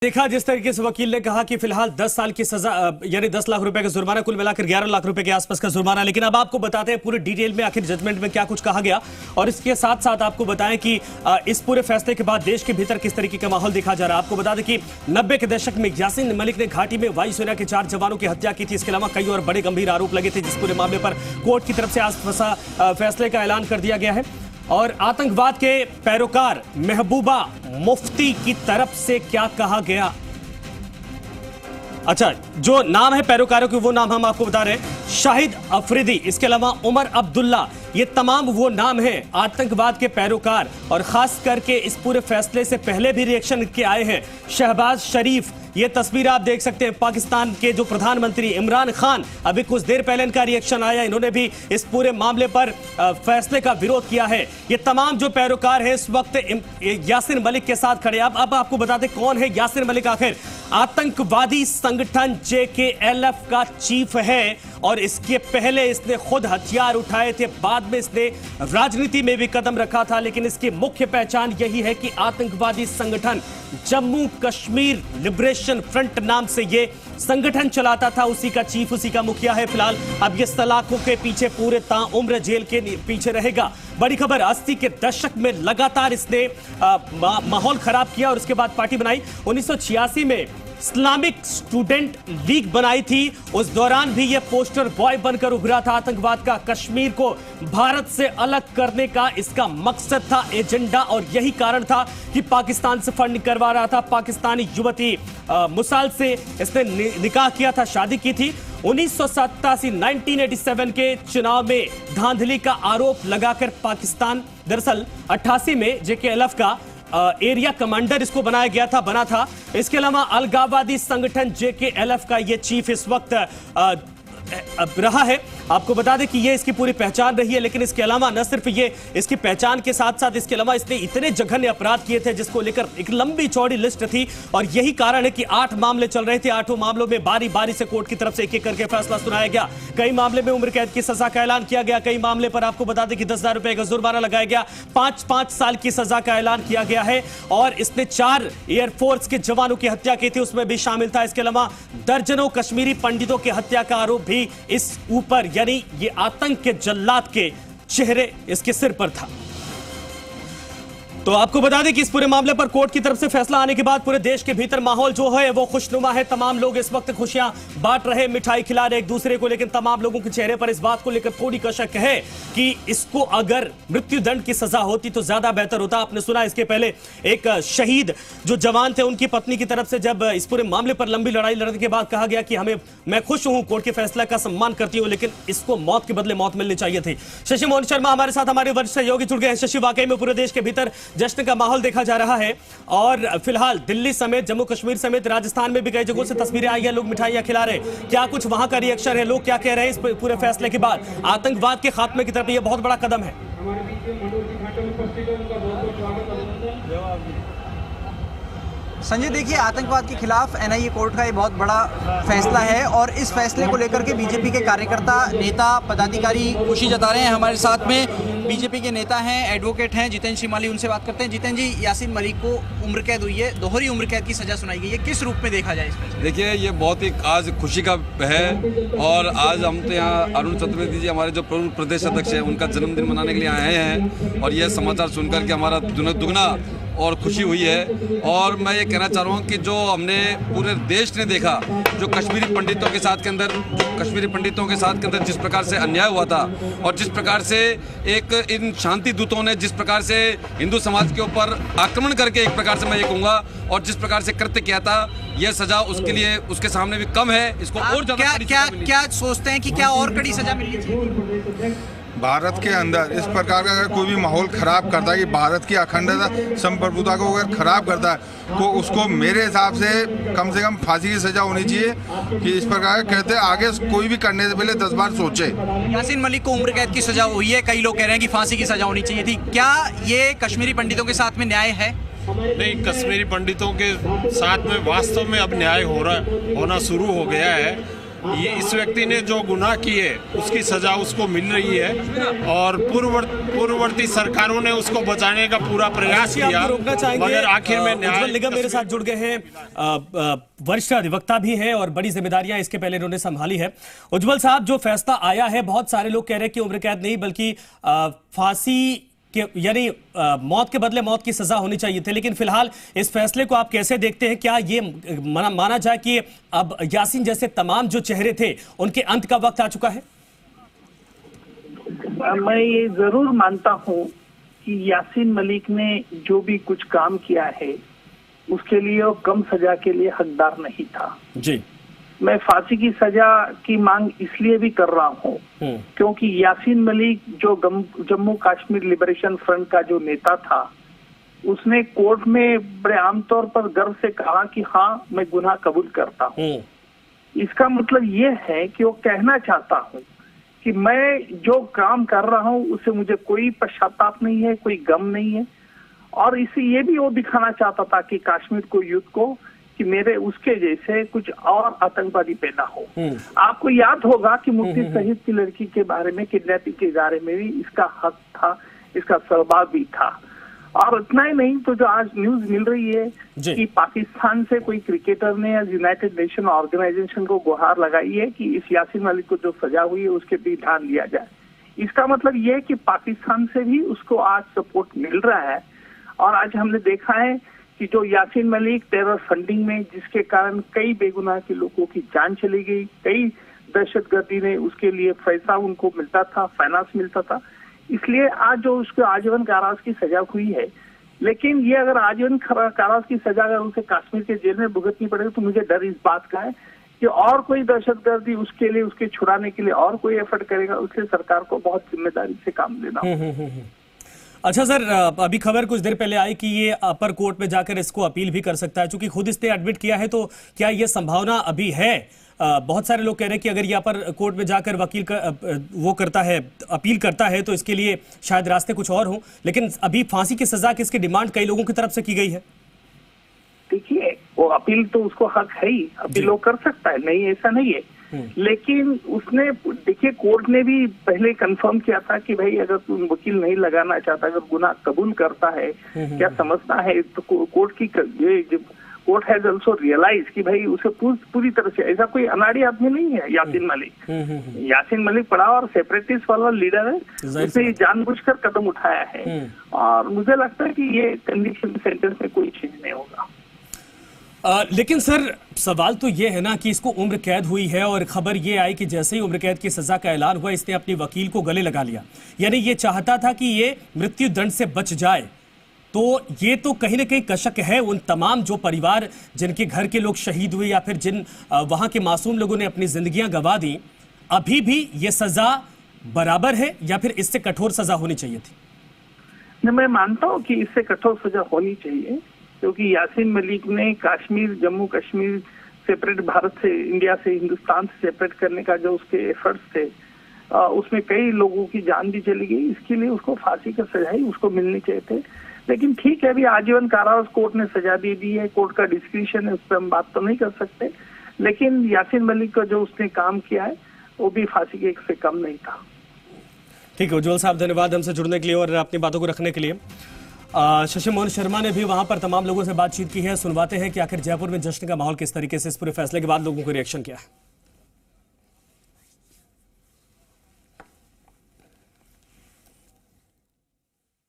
देखा जिस तरीके से वकील ने कहा कि फिलहाल 10 साल की सजा यानी 10 लाख रुपए का जुर्माना, कुल मिलाकर 11 लाख रुपए के आसपास का जुर्माना। लेकिन अब आपको बताते हैं पूरे डिटेल में आखिर जजमेंट में क्या कुछ कहा गया, और इसके साथ साथ आपको बताएं कि इस पूरे फैसले के बाद देश के भीतर किस तरीके का माहौल देखा जा रहा है। आपको बता दें कि 90 के दशक में यासीन मलिक ने घाटी में वायुसेना के 4 जवानों की हत्या की थी। इसके अलावा कई और बड़े गंभीर आरोप लगे थे, जिस पूरे मामले पर कोर्ट की तरफ से आज फैसले का ऐलान कर दिया गया है। और आतंकवाद के पैरोकार महबूबा मुफ्ती की तरफ से क्या कहा गया, अच्छा जो नाम है पैरोकारों के वो नाम हम आपको बता रहे हैं। शाहिद अफरीदी, इसके अलावा उमर अब्दुल्ला, ये तमाम वो नाम हैं आतंकवाद के पैरोकार। और खास करके इस पूरे फैसले से पहले भी रिएक्शन के आए हैं। शहबाज शरीफ, ये तस्वीर आप देख सकते हैं, पाकिस्तान के जो प्रधानमंत्री इमरान खान, अभी कुछ देर पहले इनका रिएक्शन आया, इन्होंने भी इस पूरे मामले पर फैसले का विरोध किया है। ये तमाम जो पैरोकार हैं इस वक्त यासीन मलिक के साथ खड़े। अब आपको बताते कौन है यासीन मलिक। आखिर आतंकवादी संगठन JKLF का चीफ है, और इसके पहले इसने खुद हथियार उठाए थे, बाद में इसने राजनीति में भी कदम रखा था। लेकिन इसकी मुख्य पहचान यही है कि आतंकवादी संगठन जम्मू कश्मीर लिबरेशन फ्रंट नाम से ये संगठन चलाता था, उसी का चीफ, उसी का मुखिया है। फिलहाल अब ये सलाखों के पीछे पूरे ताउम्र जेल के पीछे रहेगा। बड़ी खबर, 80 के दशक में लगातार इसने माहौल खराब किया और उसके बाद पार्टी बनाई। 1986 में इस्लामिक स्टूडेंट लीग बनाई थी, उस दौरान भी यह पोस्टर बॉय बनकर उभरा था। आतंकवाद का कश्मीर को भारत से अलग करने का इसका मकसद था, एजेंडा, और यही कारण था कि पाकिस्तान से फंडिंग करवा रहा था। पाकिस्तानी युवती मुसाल से इसने निकाह किया था, शादी की थी। 1987 के चुनाव में धांधली का आरोप लगाकर पाकिस्तान, दरअसल 88 में JKLF का एरिया कमांडर इसको बनाया गया था, बना था। इसके अलावा अलगाववादी संगठन JKLF का ये चीफ इस वक्त रहा है। आपको बता दें कि ये इसकी पूरी पहचान रही है। लेकिन इसके अलावा न सिर्फ ये इसकी पहचान के साथ साथ इसके अलावा इसने इतने जघन्य अपराध किए थे जिसको लेकर एक लंबी चौड़ी लिस्ट थी, और यही कारण है कि 8 मामले चल रहे थे। 8 मामलों में बारी बारी से कोर्ट की तरफ से एक-एक करके फैसला सुनाया गया। कई मामले में उम्र कैद की सजा का ऐलान किया गया, कई मामले पर आपको बता दें कि 10,000 रुपए का जुर्माना लगाया गया, 5-5 साल की सजा का ऐलान किया गया है। और इसने 4 एयरफोर्स के जवानों की हत्या की थी, उसमें भी शामिल था। इसके अलावा दर्जनों कश्मीरी पंडितों की हत्या का आरोप भी इस ऊपर, यानी ये आतंक के जल्लाद के चेहरे इसके सिर पर था। तो आपको बता दें कि इस पूरे मामले पर कोर्ट की तरफ से फैसला आने के बाद पूरे देश के भीतर माहौल जो है वो खुशनुमा है। तमाम लोग इस वक्त खुशियां बांट रहे, मिठाई खिला रहे एक दूसरे को। लेकिन तमाम लोगों के चेहरे पर इस बात को लेकर थोड़ी कशक है कि इसको अगर मृत्युदंड की सजा होती तो ज्यादा बेहतर होता। आपने सुना इसके पहले एक शहीद जो जवान थे, उनकी पत्नी की तरफ से जब इस पूरे मामले पर लंबी लड़ाई लड़ने के बाद कहा गया कि मैं खुश हूं, कोर्ट के फैसला का सम्मान करती हूं, लेकिन इसको मौत के बदले मौत मिलनी चाहिए थी। शशि मोहन शर्मा हमारे साथ, हमारे वरिष्ठ सहयोगी जुड़ गए हैं। शशि, वाकई में पूरे देश के भीतर जश्न का माहौल देखा जा रहा है, और फिलहाल दिल्ली समेत, जम्मू कश्मीर समेत राजस्थान में भी कई जगहों से तस्वीरें आई हैं, लोग मिठाइयां खिला रहे हैं। क्या कुछ वहां का रिएक्शन है, लोग क्या कह रहे हैं इस पूरे फैसले के बाद? आतंकवाद के खात्मे की तरफ यह बहुत बड़ा कदम है। संजय, देखिए, आतंकवाद के खिलाफ NIA कोर्ट का ये बहुत बड़ा फैसला है, और इस फैसले को लेकर के बीजेपी के कार्यकर्ता, नेता, पदाधिकारी खुशी जता रहे हैं। हमारे साथ में बीजेपी के नेता हैं, एडवोकेट हैं, जितेंद्र श्रीमाली, उनसे बात करते हैं। जितेंद्र जी, यासीन मलिक को उम्र कैद हुई है, दोहरी उम्र कैद की सजा सुनाई गई है, किस रूप में देखा जाए इसमें? देखिए, ये बहुत ही आज खुशी का है, और आज हम तो यहाँ अरुण चतुर्वेदी जी, हमारे जो प्रदेश अध्यक्ष हैं, उनका जन्मदिन मनाने के लिए आए हैं, और यह समाचार सुनकर के हमारा दुगना और खुशी हुई है। और मैं ये कहना चाह रहा हूँ कि जो हमने पूरे देश ने देखा, जो कश्मीरी पंडितों के साथ के अंदर जिस प्रकार से अन्याय हुआ था, और जिस प्रकार से एक इन शांति दूतों ने जिस प्रकार से हिंदू समाज के ऊपर आक्रमण करके, एक प्रकार से मैं ये कहूँगा, और जिस प्रकार से कृत्य किया था, यह सजा उसके लिए, उसके सामने भी कम है। इसको और ज्यादा क्या सोचते हैं कि क्या और कड़ी सजा मिलनी चाहिए? भारत के अंदर इस प्रकार का अगर कोई भी माहौल खराब करता है, कि भारत की अखंडता, संप्रभुता को अगर खराब करता है, तो उसको मेरे हिसाब से कम फांसी की सजा होनी चाहिए। कि इस प्रकार कहते हैं, आगे कोई भी करने से पहले 10 बार सोचे। यासीन मलिक को उम्र कैद की सजा हुई है, कई लोग कह रहे हैं कि फांसी की सजा होनी चाहिए थी। क्या ये कश्मीरी पंडितों के साथ में न्याय है? नहीं, कश्मीरी पंडितों के साथ में वास्तव में अब न्याय होना शुरू हो गया है। ये इस व्यक्ति ने जो गुनाह किए उसकी सजा उसको मिल रही है और पूर्ववर्ती सरकारों ने उसको बचाने का पूरा प्रयास किया, रोकना चाहेंगे मगर आखिर में उज्ज्वल निगम मेरे साथ जुड़ गए हैं, वरिष्ठ अधिवक्ता भी हैं और बड़ी जिम्मेदारियां इसके पहले इन्होंने संभाली है। उज्ज्वल साहब, जो फैसला आया है, बहुत सारे लोग कह रहे हैं कि उम्र कैद नहीं बल्कि फांसी यानी मौत के बदले मौत की सजा होनी चाहिए थी, लेकिन फिलहाल इस फैसले को आप कैसे देखते हैं? क्या ये माना जाए कि अब यासीन जैसे तमाम जो चेहरे थे उनके अंत का वक्त आ चुका है? मैं ये जरूर मानता हूं कि यासीन मलिक ने जो भी कुछ काम किया है उसके लिए वो कम सजा के लिए हकदार नहीं था जी। मैं फांसी की सजा की मांग इसलिए भी कर रहा हूँ क्योंकि यासीन मलिक जो जम्मू कश्मीर लिबरेशन फ्रंट का जो नेता था, उसने कोर्ट में बड़े आमतौर पर गर्व से कहा कि हाँ मैं गुनाह कबूल करता हूँ। इसका मतलब ये है कि वो कहना चाहता हूँ कि मैं जो काम कर रहा हूँ उससे मुझे कोई पश्चाताप नहीं है, कोई गम नहीं है, और इसे ये भी वो दिखाना चाहता था कि कश्मीर को यूथ को कि मेरे उसके जैसे कुछ और आतंकवादी पैदा हो। आपको याद होगा कि मुफ्ती सईद की लड़की के बारे में, किडनैपिंग के बारे में भी इसका हक था, इसका सहभाग भी था। और इतना ही नहीं तो जो आज न्यूज मिल रही है कि पाकिस्तान से कोई क्रिकेटर ने या यूनाइटेड नेशन ऑर्गेनाइजेशन को गुहार लगाई है कि इस यासीन मलिक को जो सजा हुई है उसके भी ध्यान लिया जाए। इसका मतलब ये है कि पाकिस्तान से भी उसको आज सपोर्ट मिल रहा है। और आज हमने देखा है कि जो यासीन मलिक टेरर फंडिंग में, जिसके कारण कई बेगुनाह के लोगों की जान चली गई, कई दहशतगर्दी ने उसके लिए पैसा उनको मिलता था, फाइनेंस मिलता था, इसलिए आज जो उसको आजीवन कारावास की सजा हुई है। लेकिन ये अगर आजीवन कारावास की सजा अगर उसे कश्मीर के जेल में भुगतनी पड़ेगी तो मुझे डर इस बात का है कि और कोई दहशतगर्दी उसके लिए, उसके छुड़ाने के लिए और कोई एफर्ट करेगा, उससे सरकार को बहुत जिम्मेदारी से काम लेना होगा। अच्छा सर, अभी खबर कुछ देर पहले आई कि ये अपर कोर्ट में जाकर इसको अपील भी कर सकता है, क्योंकि खुद इसने एडमिट किया है, तो क्या ये संभावना अभी है? बहुत सारे लोग कह रहे हैं कि अगर ये अपर कोर्ट में जाकर वकील वो करता है, अपील करता है, तो इसके लिए शायद रास्ते कुछ और हों, लेकिन अभी फांसी की सजा की इसकी डिमांड कई लोगों की तरफ से की गई है। देखिए, वो अपील तो उसको हक है ही, अपील वो कर सकता है, नहीं ऐसा नहीं है, लेकिन उसने, देखिए कोर्ट ने भी पहले कंफर्म किया था कि भाई अगर तू वकील नहीं लगाना चाहता, अगर गुनाह कबूल करता है, क्या समझता है, तो कोर्ट हैज ऑल्सो रियलाइज कि भाई उसे पूरी तरह से, ऐसा कोई अनाड़ी आदमी नहीं है यासीन मलिक। यासीन मलिक पड़ा और सेपरेटिस्ट वाला लीडर है, उसने जानबूझकर कदम उठाया है, और मुझे लगता है कि ये कंडीशन सेंटेंस में कोई चेंज नहीं होगा। लेकिन सर, सवाल तो ये है ना कि इसको उम्र कैद हुई है और खबर ये आई कि जैसे ही उम्र कैद की सजा का ऐलान हुआ इसने अपने वकील को गले लगा लिया, यानी ये चाहता था कि ये मृत्यु दंड से बच जाए। तो ये तो कहीं ना कहीं कशक है उन तमाम जो परिवार जिनके घर के लोग शहीद हुए या फिर जिन वहां के मासूम लोगों ने अपनी जिंदगियां गंवा दी, अभी भी ये सजा बराबर है या फिर इससे कठोर सजा होनी चाहिए थी? मैं मानता हूँ कि इससे कठोर सजा होनी चाहिए, क्योंकि यासीन मलिक ने कश्मीर, जम्मू कश्मीर सेपरेट भारत से, इंडिया से, हिंदुस्तान से सेपरेट करने का जो उसके एफर्ट्स थे, उसमें कई लोगों की जान भी चली गई। इसके लिए उसको फांसी का सजा ही उसको मिलनी चाहिए थे। लेकिन ठीक है, अभी आजीवन कारावास कोर्ट ने सजा दे दी है, कोर्ट का डिस्क्रिप्शन है, उस पर हम बात तो नहीं कर सकते, लेकिन यासीन मलिक का जो उसने काम किया है वो भी फांसी के से कम नहीं था। ठीक है उज्ज्वल साहब, धन्यवाद हमसे जुड़ने के लिए और अपनी बातों को रखने के लिए। शशि मोहन शर्मा ने भी वहां पर तमाम लोगों से बातचीत की है। सुनवाते हैं कि आखिर जयपुर में जश्न का माहौल किस तरीके से इस पूरे फैसले के बाद लोगों को रिएक्शन किया है।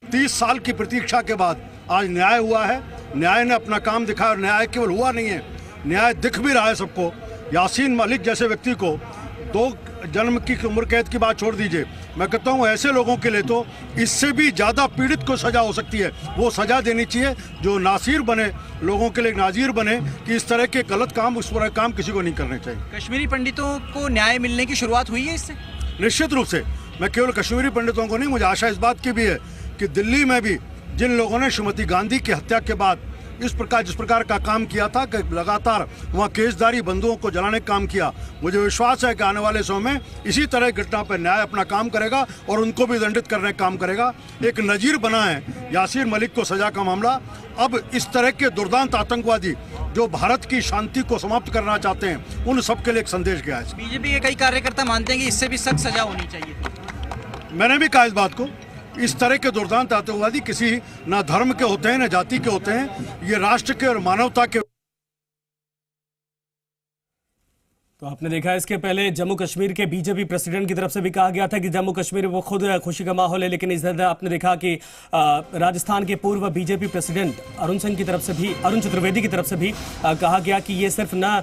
30 साल की प्रतीक्षा के बाद आज न्याय हुआ है। न्याय ने अपना काम दिखाया और न्याय केवल हुआ नहीं है, न्याय दिख भी रहा है सबको। यासीन मलिक जैसे व्यक्ति को 2 जन्म की उम्र कैद की बात छोड़ दीजिए, मैं कहता हूँ ऐसे लोगों के लिए तो इससे भी ज़्यादा पीड़ित को सज़ा हो सकती है। वो सज़ा देनी चाहिए जो नासिर बने, लोगों के लिए नाजीर बने कि इस तरह के गलत काम, उस तरह काम किसी को नहीं करने चाहिए। कश्मीरी पंडितों को न्याय मिलने की शुरुआत हुई है इससे? निश्चित रूप से। मैं केवल कश्मीरी पंडितों को नहीं, मुझे आशा इस बात की भी है कि दिल्ली में भी जिन लोगों ने श्रीमती गांधी की हत्या के बाद इस प्रकार जिस प्रकार का काम किया था कि लगातार वहाँ केसदारी बंदूकों को जलाने का काम किया, मुझे विश्वास है कि आने वाले समय में इसी तरह की घटना पर न्याय अपना काम करेगा और उनको भी दंडित करने का काम करेगा। एक नजीर बना है यासीन मलिक को सजा का मामला। अब इस तरह के दुर्दांत आतंकवादी जो भारत की शांति को समाप्त करना चाहते हैं, उन सबके लिए एक संदेश गया है। बीजेपी के कई कार्यकर्ता मानते हैं कि इससे भी सख्त सजा होनी चाहिए थी। मैंने भी कहा इस बात को। इस तरह के दुर्दांत आतंकवादी किसी ना धर्म के होते हैं ना जाति के होते हैं, ये राष्ट्र के और मानवता के। तो आपने देखा इसके पहले जम्मू कश्मीर के बीजेपी प्रेसिडेंट की तरफ से भी कहा गया था कि जम्मू कश्मीर में वो खुद खुशी का माहौल है, लेकिन इस तरह आपने देखा कि राजस्थान के पूर्व बीजेपी प्रेसिडेंट अरुण चतुर्वेदी की तरफ से भी कहा गया कि ये सिर्फ न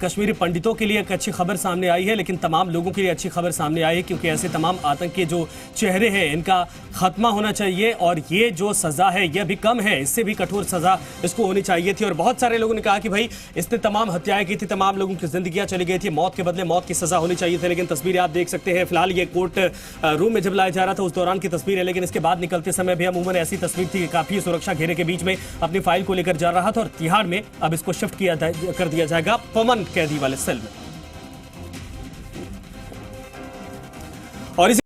कश्मीरी पंडितों के लिए एक अच्छी खबर सामने आई है, लेकिन तमाम लोगों के लिए अच्छी खबर सामने आई है, क्योंकि ऐसे तमाम आतंक के जो चेहरे हैं इनका खात्मा होना चाहिए और ये जो सजा है यह भी कम है, इससे भी कठोर सजा इसको होनी चाहिए थी। और बहुत सारे लोगों ने कहा कि भाई इसने तमाम हत्याएं की थी, तमाम लोगों की जिंदगियां चली गई थी, मौत के बदले मौत की सजा होनी चाहिए थी। लेकिन तस्वीरें आप देख सकते हैं, फिलहाल ये कोर्ट रूम में जब लाया जा रहा था उस दौरान की तस्वीर है, लेकिन इसके बाद निकलते समय भी अमूमन ऐसी तस्वीर थी कि काफी सुरक्षा घेरे के बीच में अपनी फाइल को लेकर जा रहा था और तिहाड़ में अब इसको शिफ्ट कर दिया जाएगा परमानेंट कैदी वाले सेल में। और